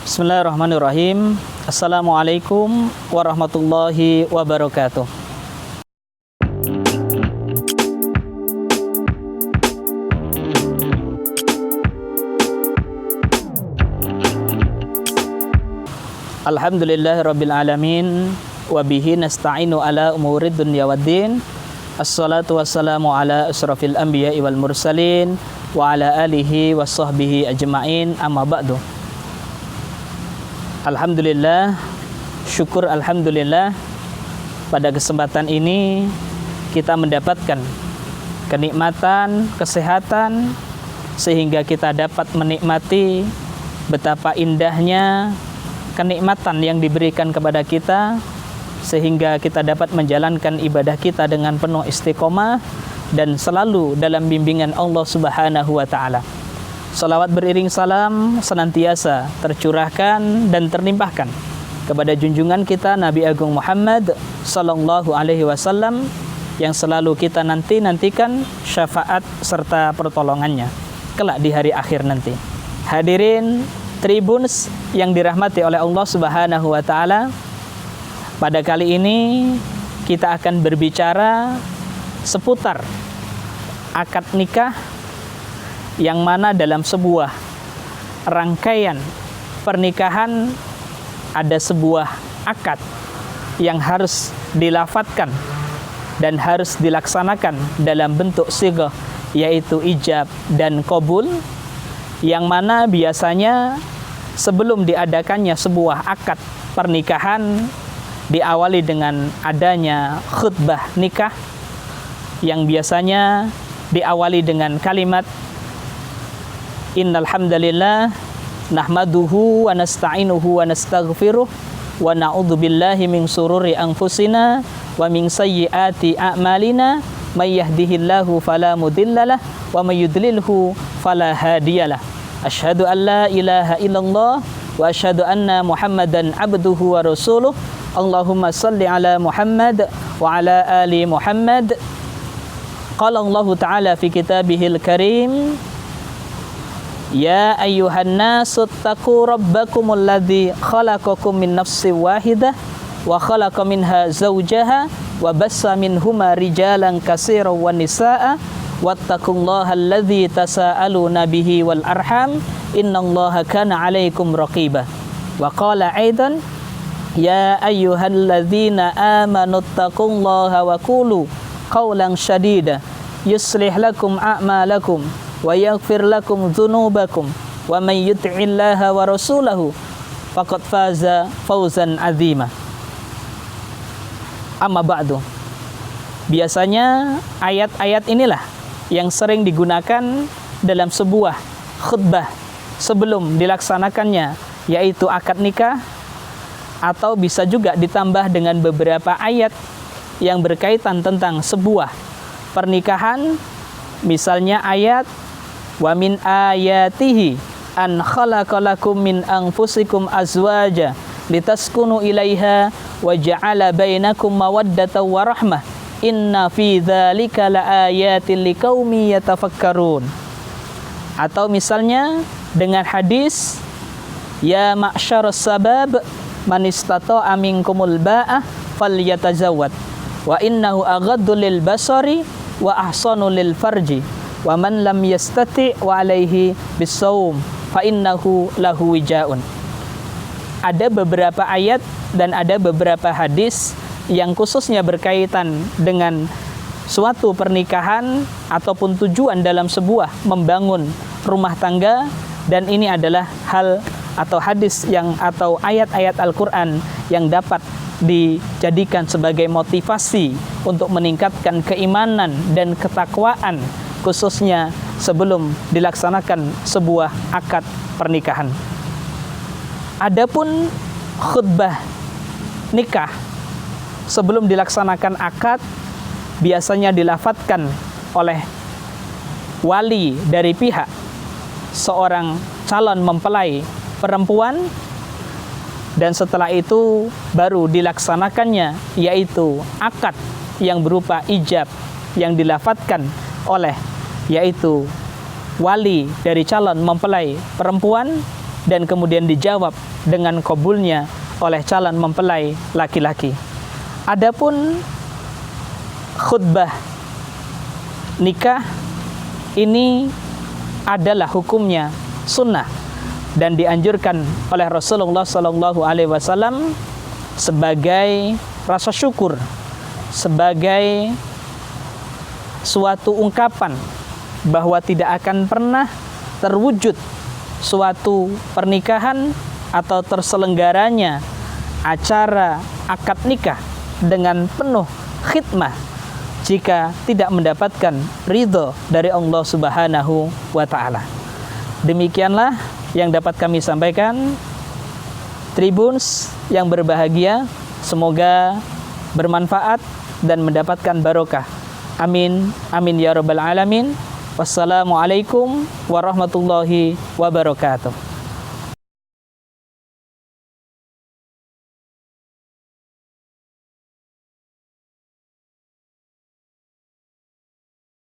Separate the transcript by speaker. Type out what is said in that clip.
Speaker 1: Bismillahirrahmanirrahim. Assalamualaikum warahmatullahi wabarakatuh. Alhamdulillahirabbil alamin wa bihi nasta'inu ala umurid dunya waddin. Assalatu wassalamu ala asrafil anbiya'i wal mursalin wa ala alihi washabbihi ajma'in, amma ba'du. Alhamdulillah, syukur alhamdulillah, pada kesempatan ini kita mendapatkan kenikmatan, kesehatan, sehingga kita dapat menikmati betapa indahnya kenikmatan yang diberikan kepada kita, sehingga kita dapat menjalankan ibadah kita dengan penuh istiqomah dan selalu dalam bimbingan Allah Subhanahu wa Ta'ala. Salawat beriring salam senantiasa tercurahkan dan terlimpahkan kepada junjungan kita Nabi Agung Muhammad sallallahu alaihi wasallam yang selalu kita nantikan syafaat serta pertolongannya kelak di hari akhir nanti. Hadirin Tribuns yang dirahmati oleh Allah Subhanahu wa Ta'ala, pada kali ini kita akan berbicara seputar akad nikah, yang mana dalam sebuah rangkaian pernikahan ada sebuah akad yang harus dilafadzkan dan harus dilaksanakan dalam bentuk sighah, yaitu ijab dan qabul, yang mana biasanya sebelum diadakannya sebuah akad pernikahan diawali dengan adanya khutbah nikah, yang biasanya diawali dengan kalimat Innal hamdalillah nahmaduhu wa nasta'inuhu wa nastaghfiruh wa na'udzu billahi min sururi anfusina wa min sayyiati a'malina may yahdihillahu fala mudhillalah wa may yudlilhu fala hadiyalah. Asyhadu an la ilaha illallah wa asyhadu anna Muhammadan abduhu wa rasuluh. Allahumma salli ala Muhammad wa ala ali Muhammad. Qala Allah Ta'ala fi kitabihil karim, Ya ayyuhan nasu taqu rabbakumul ladzi khalaqakum min nafsin wahidah wa khalaqa minha zawjaha wa bassa minhuma rijalan katsiran wan nisaa wattaqullaha alladzi tasaaluna bihi wal arham innallaha kana 'alaikum raqiba. Wa qala aidan Ya ayyuhalladzina amanu taqullaha wa qulu qawlan shadida yuslih lakum a'malakum wa yaghfir lakum dzunubakum wa may yuti'illaha wa rasulahu faqad faza fawzan 'azima. Amma ba'du. Biasanya ayat-ayat inilah yang sering digunakan dalam sebuah khutbah sebelum dilaksanakannya, yaitu akad nikah, atau bisa juga ditambah dengan beberapa ayat yang berkaitan tentang sebuah pernikahan. Misalnya ayat wa min ayatihi an khalaqalakum min anfusikum azwaja litaskunu ilaiha wa ja'ala bainakum mawaddatan wa rahmah inna fi dzalika laayatin liqaumin yatafakkarun. Atau misalnya dengan hadis ya ma'syarus sabab man istata'a minkumul ba'ah falyatazawwad wa innahu aghaddu lil basari wa ahsanu lil farji wa man lam yastati wa alaihi bisawm fa innahu lahu wijaun. Ada beberapa ayat dan ada beberapa hadis yang khususnya berkaitan dengan suatu pernikahan ataupun tujuan dalam sebuah membangun rumah tangga, dan ini adalah hal atau hadis yang atau ayat-ayat Al-Qur'an yang dapat dijadikan sebagai motivasi untuk meningkatkan keimanan dan ketakwaan, khususnya sebelum dilaksanakan sebuah akad pernikahan. Adapun khutbah nikah sebelum dilaksanakan akad biasanya dilafadzkan oleh wali dari pihak seorang calon mempelai perempuan, dan setelah itu baru dilaksanakannya, yaitu akad yang berupa ijab yang dilafadzkan oleh yaitu wali dari calon mempelai perempuan dan kemudian dijawab dengan kabulnya oleh calon mempelai laki-laki. Adapun khutbah nikah ini adalah hukumnya sunnah dan dianjurkan oleh Rasulullah SAW sebagai rasa syukur, sebagai suatu ungkapan bahwa tidak akan pernah terwujud suatu pernikahan atau terselenggaranya acara akad nikah dengan penuh khidmah jika tidak mendapatkan ridho dari Allah Subhanahu wa ta'ala. Demikianlah yang dapat kami sampaikan. Tribuns yang berbahagia, semoga bermanfaat dan mendapatkan barokah. Amin, amin ya rabbal alamin. Wassalamualaikum warahmatullahi wabarakatuh.